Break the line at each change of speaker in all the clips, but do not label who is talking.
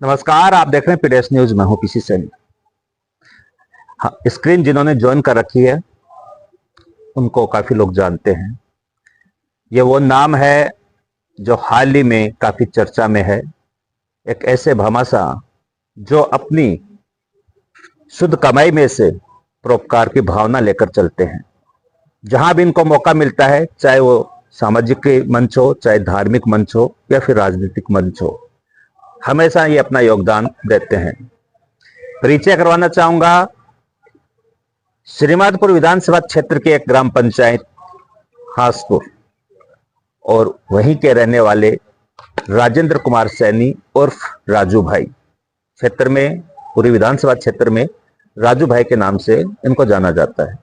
नमस्कार, आप देख रहे हैं पीडीएस न्यूज। में हूं पीसी सैनी। हाँ, स्क्रीन जिन्होंने ज्वाइन कर रखी है उनको काफी लोग जानते हैं। ये वो नाम है जो हाल ही में काफी चर्चा में है। एक ऐसे भामाशाह जो अपनी शुद्ध कमाई में से परोपकार की भावना लेकर चलते हैं। जहां भी इनको मौका मिलता है, चाहे वो सामाजिक मंच हो, चाहे धार्मिक मंच हो या फिर राजनीतिक मंच हो, हमेशा ये अपना योगदान देते हैं। परिचय करवाना चाहूंगा श्रीमाधपुर विधानसभा क्षेत्र के एक ग्राम पंचायत हासपुर और वहीं के रहने वाले राजेंद्र कुमार सैनी उर्फ राजू भाई। क्षेत्र में, पूरी विधानसभा क्षेत्र में राजू भाई के नाम से इनको जाना जाता है।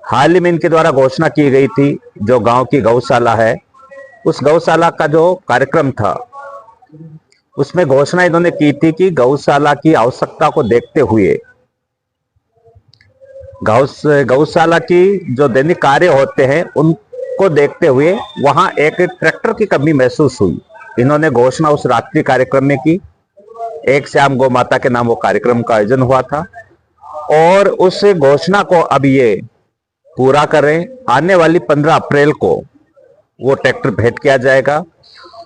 हाल ही में इनके द्वारा घोषणा की गई थी, जो गांव की गौशाला है, उस गौशाला का जो कार्यक्रम था उसमें घोषणा इन्होंने की थी कि गौशाला की आवश्यकता को देखते हुए, गौशाला की जो दैनिक कार्य होते हैं उनको देखते हुए वहां एक ट्रैक्टर की कमी महसूस हुई। इन्होंने घोषणा उस रात्रि कार्यक्रम में की। एक श्याम गौ माता के नाम वो कार्यक्रम का आयोजन हुआ था और उस घोषणा को अब ये पूरा करें। आने वाली 15 अप्रैल को वो ट्रैक्टर भेंट किया जाएगा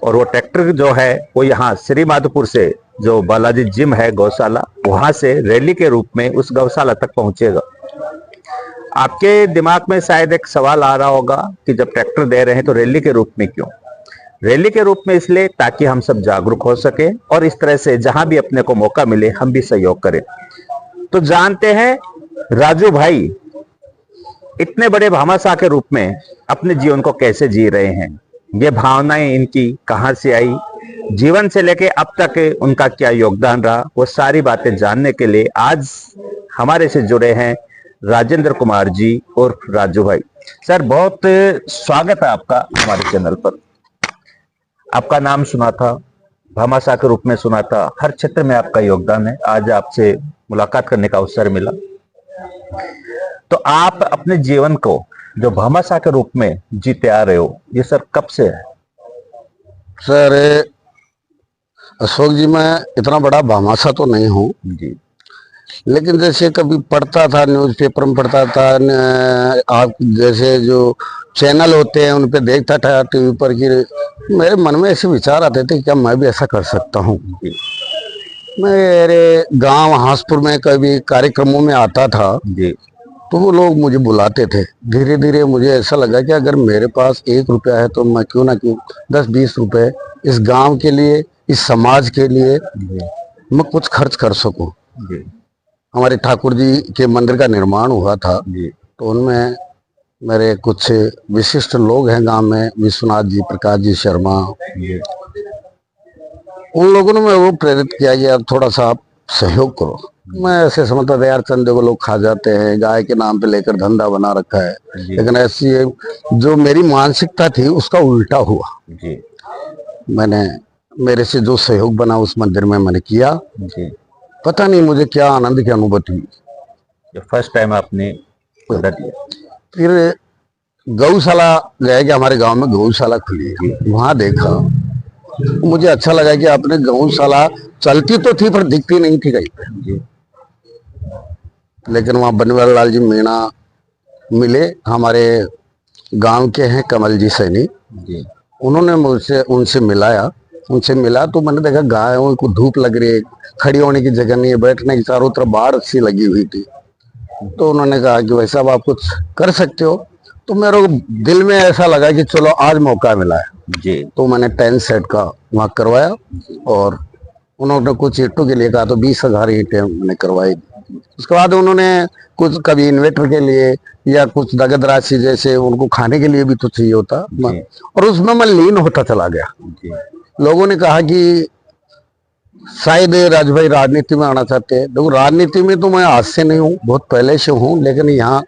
और वो ट्रैक्टर जो है वो यहाँ श्रीमाधपुर से, जो बालाजी जिम है गौशाला, वहां से रैली के रूप में उस गौशाला तक पहुंचेगा। आपके दिमाग में शायद एक सवाल आ रहा होगा कि जब ट्रैक्टर दे रहे हैं तो रैली के रूप में क्यों? रैली के रूप में इसलिए ताकि हम सब जागरूक हो सके और इस तरह से जहां भी अपने को मौका मिले हम भी सहयोग करें। तो जानते हैं राजू भाई इतने बड़े भामाशाह के रूप में अपने जीवन को कैसे जी रहे हैं, ये भावनाएं इनकी कहां से आई, जीवन से लेके अब तक उनका क्या योगदान रहा, वो सारी बातें जानने के लिए आज हमारे से जुड़े हैं राजेंद्र कुमार जी और राजू भाई। सर, बहुत स्वागत है आपका हमारे चैनल पर। आपका नाम सुना था, भामाशाह के रूप में सुना था, हर क्षेत्र में आपका योगदान है। आज आपसे मुलाकात करने का अवसर मिला। तो आप अपने जीवन को जो भामाशाह के रूप में जीते आ रहे हो, ये सर कब से है?
सर अशोक जी, मैं इतना बड़ा भामाशाह तो नहीं हूँ
जी,
लेकिन जैसे कभी पढ़ता था, न्यूज़पेपर में पढ़ता था, आप जैसे जो चैनल होते हैं उन पे देखता था टीवी पर, कि मेरे मन में ऐसे विचार आते थे क्या मैं भी ऐसा कर सकता हूँ। मेरे गांव हासपुर में कभी कार्यक्रमों में आता था
जी,
तो वो लोग मुझे बुलाते थे। धीरे धीरे मुझे ऐसा लगा कि अगर मेरे पास 1 रुपया है तो मैं क्यों ना 10-20 रुपए इस गांव के लिए, इस समाज के लिए मैं कुछ खर्च कर सकूं। हमारे ठाकुर जी के मंदिर का निर्माण हुआ था तो उनमें मेरे कुछ विशिष्ट लोग हैं गांव में, विश्वनाथ जी, प्रकाश जी शर्मा, उन लोगों ने वो प्रेरित किया कि यार थोड़ा सा आप सहयोग करो। मैं ऐसे समझता था यार चंदे को लोग खा जाते हैं, गाय के नाम पे लेकर धंधा बना रखा है, लेकिन ऐसी जो मेरी मानसिकता थी उसका उल्टा हुआ। मैंने, मेरे से जो सहयोग बना उस मंदिर में मैंने किया। पता नहीं मुझे क्या आनंद की अनुभूति हुई।
फर्स्ट टाइम आपने दिया।
फिर गौशाला गया कि हमारे गांव में गौशाला खुली है, वहां देखा, मुझे अच्छा लगा कि आपने गौशाला चलती तो थी पर दिखती नहीं थी कहीं पे। लेकिन वहाँ बनवारी लाल जी मीणा मिले, हमारे गांव के हैं कमल जी सैनी, उन्होंने मुझसे उनसे मिला तो मैंने देखा गायों को धूप लग रही है, खड़ी होने की जगह नहीं है, बैठने की चारों तरफ बाढ़ सी लगी हुई थी। तो उन्होंने कहा कि भाई साहब आप कुछ कर सकते हो। तो मेरे को दिल में ऐसा लगा कि चलो आज मौका मिला है जी। तो मैंने टेंट सेट का वहाँ करवाया और उन्होंने कुछ ईंटों के लिए कहा तो 20,000 ईंटें मैंने करवाई। उसके बाद उन्होंने कुछ कभी इन्वेटर के लिए या कुछ नगद राशि, जैसे उनको खाने के लिए भी तो चाहिए होता, और उसमें मैं लीन होता चला गया। लोगों ने कहा कि शायद राजू भाई राजनीति में आना चाहते हैं। देखो, राजनीति में तो मैं आज से नहीं हूँ, बहुत पहले से हूँ, लेकिन यहाँ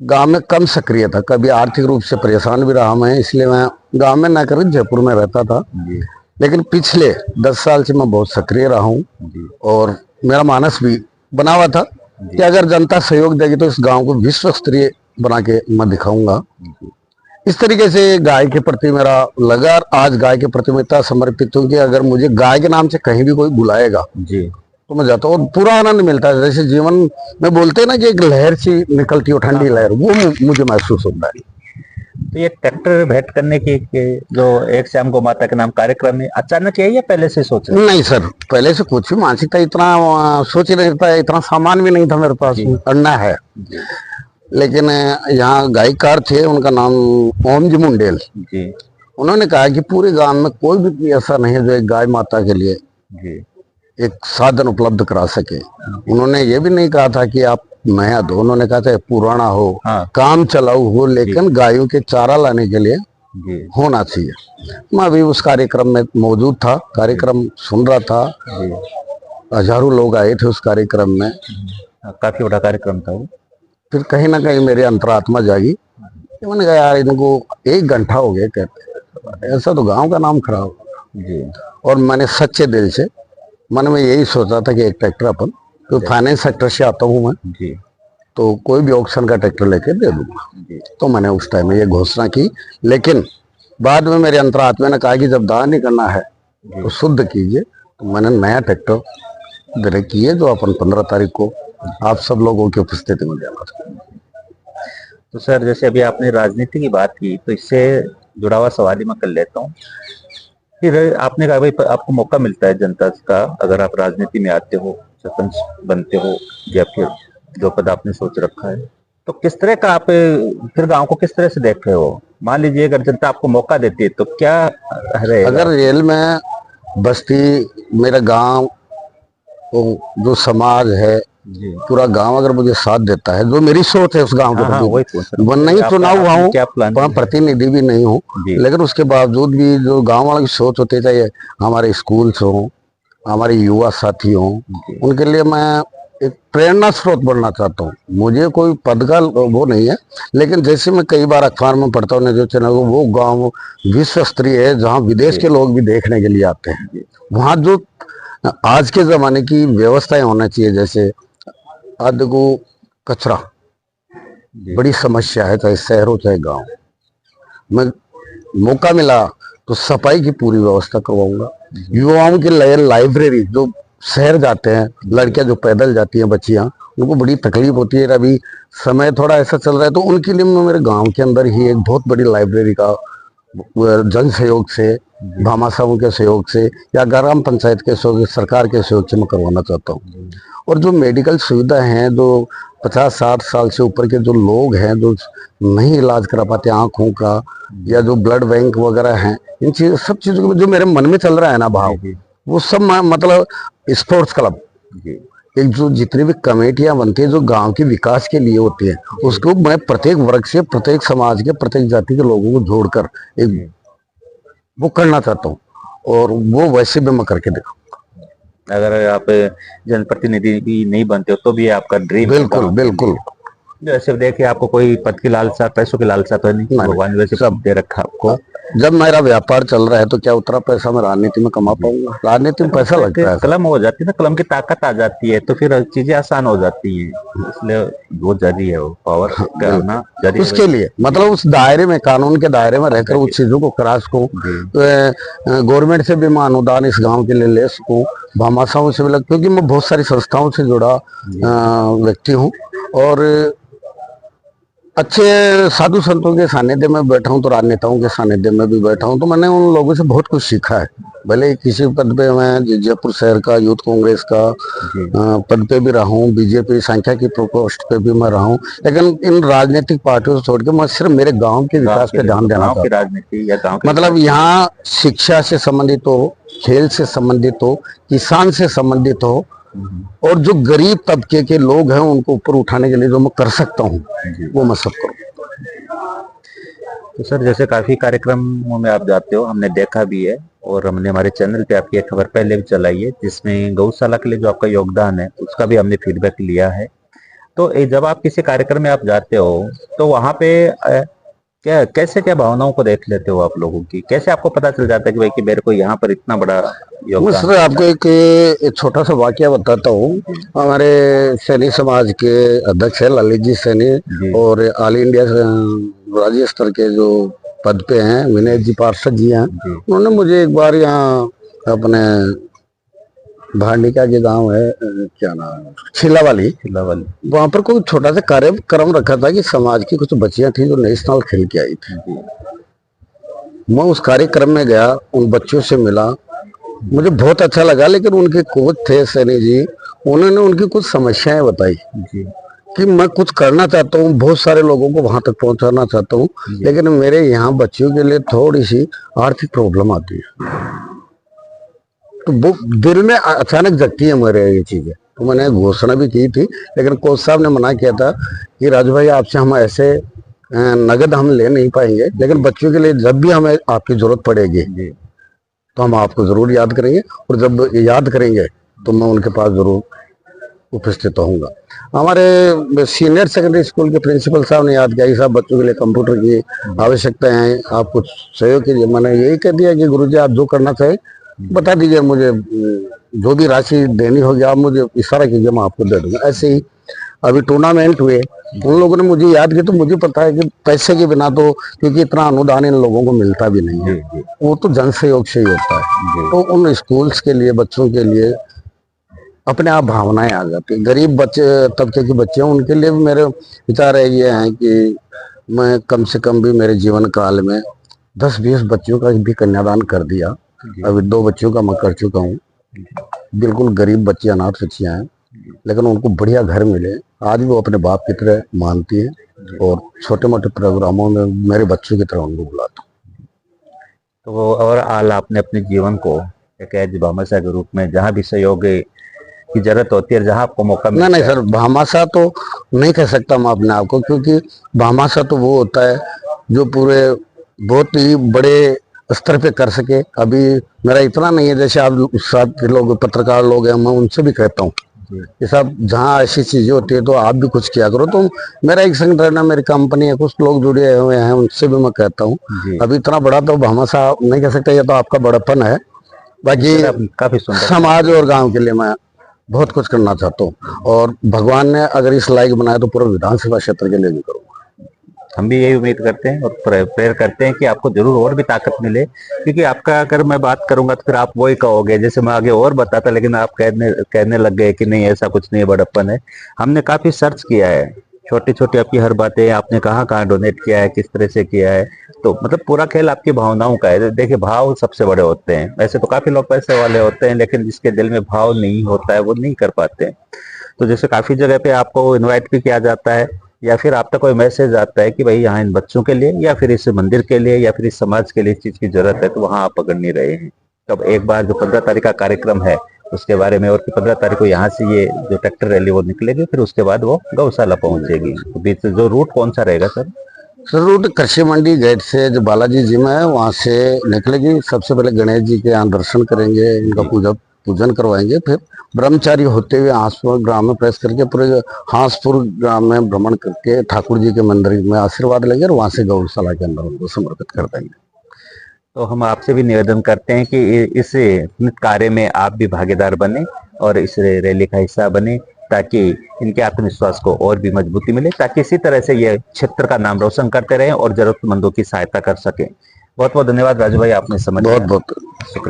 गांव में कम सक्रिय था। कभी आर्थिक रूप से परेशान भी रहा मैं, इसलिए मैं गांव में ना कर जयपुर में रहता था। लेकिन पिछले 10 साल से मैं बहुत सक्रिय रहा हूँ और मेरा मानस भी बना हुआ था कि अगर जनता सहयोग देगी तो इस गांव को विश्व स्तरीय बना के मैं दिखाऊंगा। इस तरीके से गाय के प्रति मेरा लगा, और आज गाय के प्रति मैं इतना समर्पित हूँ कि अगर मुझे गाय के नाम से कहीं भी कोई बुलाएगा
जी।
तो मैं जाता हूँ, और पूरा आनंद मिलता है। जैसे जीवन में बोलते हैं ना कि एक लहर सी निकलती है, ठंडी लहर, वो मुझे महसूस होता है।
तो ये ट्रैक्टर भेंट करने की जो एक श्याम गौ माता के नाम कार्यक्रम है, अचानक है या पहले से सोच रहे
नहीं सर, पहले से कुछ भी मानसिकता इतना सोच नहीं था, इतना सामान भी नहीं था मेरे पास, अन्ना है। लेकिन यहाँ गायकार थे, उनका नाम ओम जी मुंडेल
जी।
उन्होंने कहा कि पूरे गांव में कोई भी ऐसा नहीं है जो एक गाय माता के लिए
जी।
एक साधन उपलब्ध करा सके। उन्होंने ये भी नहीं कहा था कि आप नया दो, उन्होंने कहा था पुराना हो,
हाँ।
काम चलाऊ हो, लेकिन गायों के चारा लाने के लिए
जी।
होना चाहिए। मैं अभी उस कार्यक्रम में मौजूद था, कार्यक्रम सुन रहा था, हजारों लोग आए थे उस कार्यक्रम में।
काफी बड़ा कार्यक्रम था वो।
फिर कहीं ना कहीं मेरी अंतरात्मा जागी, मैंने कहा यार इनको 1 घंटा हो गया कहते, ऐसा तो गांव का नाम खराब
जी।
और मैंने सच्चे दिल से मन में यही सोचा था कि एक ट्रैक्टर अपन, तो फाइनेंस सेक्टर से आता हूँ मैं
जी।
तो कोई भी ऑक्शन का ट्रैक्टर लेके दे दूंगा। तो मैंने उस टाइम में ये घोषणा की, लेकिन बाद में मेरे अंतरात्मा ने कहा कि जब दान नहीं करना है तो शुद्ध कीजिए। तो मैंने नया ट्रैक्टर देने की है, जो अपन 15 तारीख को आप सब लोगों की उपस्थिति में देना था।
तो सर जैसे अभी आपने राजनीति की बात की, तो इससे जुड़ा हुआ सवाल ही मैं कर लेता हूँ। फिर आपने कहा भाई आपको मौका मिलता है जनता का, अगर आप राजनीति में आते हो, सरपंच बनते हो या फिर जो पद आपने सोच रखा है, तो किस तरह का आप फिर गांव को किस तरह से देख रहे हो? मान लीजिए अगर जनता आपको मौका देती है तो क्या रहेगा?
अगर रेल में बस्ती, मेरा गांव, जो समाज है, पूरा गांव अगर मुझे साथ देता है, जो मेरी सोच है उस गांव के प्रति, वो नहीं चुनाव हुआ हूँ, वहाँ प्रतिनिधि भी नहीं हूँ, लेकिन उसके बावजूद भी जो गांव वालों की सोच होती है, चाहे हमारे स्कूल्स हो, हमारे युवा साथी हो, उनके लिए मैं एक प्रेरणा स्रोत बनना चाहता हूँ। मुझे कोई पद का वो नहीं है, लेकिन जैसे मैं कई बार अखबार में पढ़ता हूँ जो चैनल, वो गांव विश्व स्तरीय है जहाँ विदेश के लोग भी देखने के लिए आते हैं। वहाँ जो आज के जमाने की व्यवस्थाएं होना चाहिए, जैसे देखो कचरा बड़ी समस्या है, चाहे शहर हो चाहे गांव। मैं मौका मिला तो सफाई की पूरी व्यवस्था करवाऊंगा। युवाओं के लिए लाइब्रेरी, जो शहर जाते हैं लड़कियां जो पैदल जाती हैं, बच्चियां, उनको बड़ी तकलीफ होती है, अभी समय थोड़ा ऐसा चल रहा है, तो उनके लिए मैं मेरे गांव के अंदर ही एक बहुत बड़ी लाइब्रेरी का जन सहयोग से, भामाशाहों के सहयोग से या ग्राम पंचायत के सहयोग, सरकार के सहयोग से मैं करवाना चाहता हूँ। और जो मेडिकल सुविधा हैं, जो 50-60 साल से ऊपर के जो लोग हैं जो नहीं इलाज करा पाते आंखों का, या जो ब्लड बैंक वगैरह हैं, इन चीज सब चीजों में जो मेरे मन में चल रहा है ना भाव, वो सब मतलब स्पोर्ट्स क्लब, एक जो जितनी भी कमेटियां बनती है जो गांव के विकास के लिए होती है, उसको मैं प्रत्येक वर्ग से, प्रत्येक समाज के, प्रत्येक जाति के लोगों को जोड़कर एक वो करना चाहता हूँ, और वो वैसे भी मैं करके दिखाऊंगा।
अगर आप जनप्रतिनिधि भी नहीं बनते हो तो भी आपका ड्रीम?
बिल्कुल बिल्कुल।
जैसे देखिए आपको कोई पद की लालसा, पैसों की लालसा तो नहीं, भगवान वैसे सब दे रखा आपको।
जब मेरा व्यापार चल रहा है तो क्या उतना पैसा मैं राजनीति में कमा पाऊंगा? राजनीति में पैसा लगता है,
कलम हो जाती है ना, कलम की ताकत आ जाती है, तो फिर चीजें आसान हो जाती है, इसलिए वो जरूरी है, वो पावर करना जरूरी।
उसके लिए मतलब उस दायरे में, कानून के दायरे में रहकर उस चीजों को करा सकूं, गवर्नमेंट से भी मैं अनुदान इस गाँव के लिए ले सकूं, भामाशाहों से भी लग, क्योंकि मैं बहुत सारी संस्थाओं से जुड़ा व्यक्ति हूँ, और अच्छे साधु संतों के सानिध्य में बैठा हूँ, तो राजनेताओं के सानिध्य में भी बैठा हूँ, तो मैंने उन लोगों से बहुत कुछ सीखा है। भले किसी पद पे मैं जयपुर शहर का यूथ कांग्रेस का पद पे भी रहा हूँ, बीजेपी संख्या की प्रकोष्ठ पे भी मैं रहा हूँ, लेकिन इन राजनीतिक पार्टियों से छोड़ के मैं सिर्फ मेरे गाँव के विकास पे ध्यान देना चाहता हूँ।
राजनीति या गाँव,
मतलब यहाँ शिक्षा से संबंधित हो, खेल से संबंधित हो, किसान से संबंधित हो, और जो गरीब तबके के लोग हैं उनको ऊपर उठाने के लिए जो मैं कर सकता हूँ वो मैं सब करूँ।
तो सर जैसे काफी कार्यक्रमों में आप जाते हो, हमने देखा भी है, और हमने हमारे चैनल पे आपकी एक खबर पहले भी चलाई है जिसमें गौशाला के लिए जो आपका योगदान है उसका भी हमने फीडबैक लिया है। तो जब आप किसी कार्यक्रम में आप जाते हो तो वहां पे क्या कैसे क्या भावनाओं को देख लेते हो आप लोगों की, कैसे आपको पता चल जाता है कि भाई कि मेरे को यहाँ पर इतना बड़ा
मैं
योगदान।
सर आपको एक छोटा सा वाकया बताता हूँ। हमारे सैनी समाज के अध्यक्ष है ललित जी सैनी,
जी
और ऑल इंडिया राज्य स्तर के जो पद पे हैं विनय जी पार्षद जी हैं।
जी
उन्होंने मुझे एक बार यहाँ अपने भांडिका के गांव है, क्या नाम है, छिलावाली,
लेवल।
वहां पर कोई छोटा सा कार्यक्रम रखा था कि समाज की कुछ बच्चियां थी जो नेशनल खेल के आई थी।
जी
मैं उस कार्यक्रम में गया, उन बच्चों से मिला, मुझे बहुत अच्छा लगा। लेकिन उनके कोच थे सैनी जी, उन्होंने उनकी कुछ समस्याएं बताई
जी
कि मैं कुछ करना चाहता हूँ, बहुत सारे लोगों को वहां तक पहुंचाना चाहता हूँ, लेकिन मेरे यहाँ बच्चियों के लिए थोड़ी सी आर्थिक प्रॉब्लम आती है। तो वो दिल में अचानक जगती है मेरे ये चीजें। तो मैंने घोषणा भी की थी, लेकिन कोच साहब ने मना किया था कि राजू भाई आपसे हम ऐसे नगद हम ले नहीं पाएंगे, लेकिन बच्चों के लिए जब भी हमें आपकी जरूरत पड़ेगी
जी
तो हम आपको जरूर याद करेंगे, और जब याद करेंगे तो मैं उनके पास जरूर उपस्थित होऊंगा। हमारे सीनियर सेकेंडरी स्कूल के प्रिंसिपल साहब ने याद किया कि साहब बच्चों के लिए कंप्यूटर की आवश्यकता है, आप कुछ सहयोग कीजिए। मैंने यही कह दिया कि गुरुजी आप जो करना चाहे बता दीजिए, मुझे जो भी राशि देनी होगी आप मुझे इशारा कीजिए, मैं आपको दे दूंगा। ऐसे ही अभी टूर्नामेंट हुए, उन लोगों ने मुझे याद किया, तो मुझे पता है कि पैसे के बिना तो, क्योंकि इतना अनुदान इन लोगों को मिलता भी नहीं है,
जी
वो तो जन सहयोग से ही होता है। तो उन स्कूल्स के लिए, बच्चों के लिए अपने आप भावनाएं आ जाती है। गरीब बच्चे तबके के बच्चे हैं, उनके लिए भी मेरे विचार ये हैं कि मैं कम से कम भी मेरे जीवन काल में 10-20 बच्चों का भी कन्यादान कर दिया। अभी 2 बच्चों का मैं कर चुका हूँ। बिल्कुल गरीब बच्चे, अनाथ बच्चियां हैं, लेकिन उनको बढ़िया घर मिले। आज भी वो अपने बाप की तरह मानती है, और छोटे मोटे प्रोग्रामों में मेरे बच्चों की तरह उनको बुलाता हूँ।
तो और आल आपने अपने जीवन को एक एज भामाशाह के रूप में जहाँ भी सहयोग की जरूरत होती है, जहाँ आपको मौका
नहीं
मिलता
नहीं
है।
सर, भामाशाह तो नहीं कह सकता मैं अपने आप को, क्योंकि भामाशाह तो वो होता है जो पूरे बहुत ही बड़े स्तर पे कर सके। अभी मेरा इतना नहीं है, जैसे आप साथ के लोग पत्रकार लोग हैं, मैं उनसे भी कहता हूँ कि साहब जहाँ ऐसी चीजें होती है तो आप भी कुछ किया करो। तो मेरा एक संगठन है, मेरी कंपनी है, कुछ लोग जुड़े हुए हैं, उनसे भी मैं कहता हूँ।
जी
अभी इतना बड़ा तो भामाशाह नहीं कह सकता, ये तो आपका बड़प्पन है। बाकी
सर, आप काफी सुंदर।
समाज और गांव के लिए मैं बहुत कुछ करना चाहता हूँ, और भगवान ने अगर इस लायक बनाया तो पूरा विधानसभा क्षेत्र के लिए भी करूँगा।
हम भी यही उम्मीद करते हैं और प्रेयर करते हैं कि आपको जरूर और भी ताकत मिले, क्योंकि आपका अगर मैं बात करूंगा तो फिर आप वही कहोगे जैसे मैं आगे और बताता, लेकिन आप कहने लग गए कि नहीं ऐसा कुछ नहीं, बड़प्पन है। हमने काफी सर्च किया है, छोटी छोटी आपकी हर बातें, आपने कहाँ डोनेट किया है, किस तरह से किया है, तो मतलब पूरा खेल आपकी भावनाओं का है। देखिए भाव सबसे बड़े होते हैं, वैसे तो काफी लोग पैसे वाले होते हैं, लेकिन जिसके दिल में भाव नहीं होता है वो नहीं कर पाते हैं। तो जैसे काफी जगह पे आपको इनवाइट भी किया जाता है, या फिर आप तक कोई मैसेज आता है कि भाई यहाँ इन बच्चों के लिए या फिर इस मंदिर के लिए या फिर इस समाज के लिए इस चीज की जरूरत है, तो वहां आप अगर नहीं रहे हैं। तब एक बार जो 15 तारीख का कार्यक्रम है उसके बारे में, और 15 तारीख को यहाँ से ये जो ट्रैक्टर रैली वो निकलेगी, फिर उसके बाद वो गौशाला पहुंचेगी। तो बीच से जो रूट कौन सा रहेगा सर?
सर रूट कृषि मंडी गेट से जो बालाजी जी में है वहां से निकलेगी। सबसे पहले गणेश जी के यहाँ दर्शन करेंगे, इनका पूजन करवाएंगे, फिर ब्रह्मचारी होते हुए हांसपुर ग्राम में प्रवेश करके पूरे हांसपुर ग्राम में भ्रमण करके ठाकुर जी के मंदिर में आशीर्वाद लेंगे, और वहां से गौशाला के अंदर उनको समर्पित कर देंगे।
तो हम आपसे भी निवेदन करते हैं कि इस कार्य में आप भी भागीदार बने और इस रैली का हिस्सा बने, ताकि इनके आत्मविश्वास को और भी मजबूती मिले, ताकि इसी तरह से ये क्षेत्र का नाम रोशन करते रहें और जरूरतमंदों की सहायता कर सकें। बहुत बहुत धन्यवाद राजू भाई, आपने समझ
बहुत बहुत
शुक्रिया।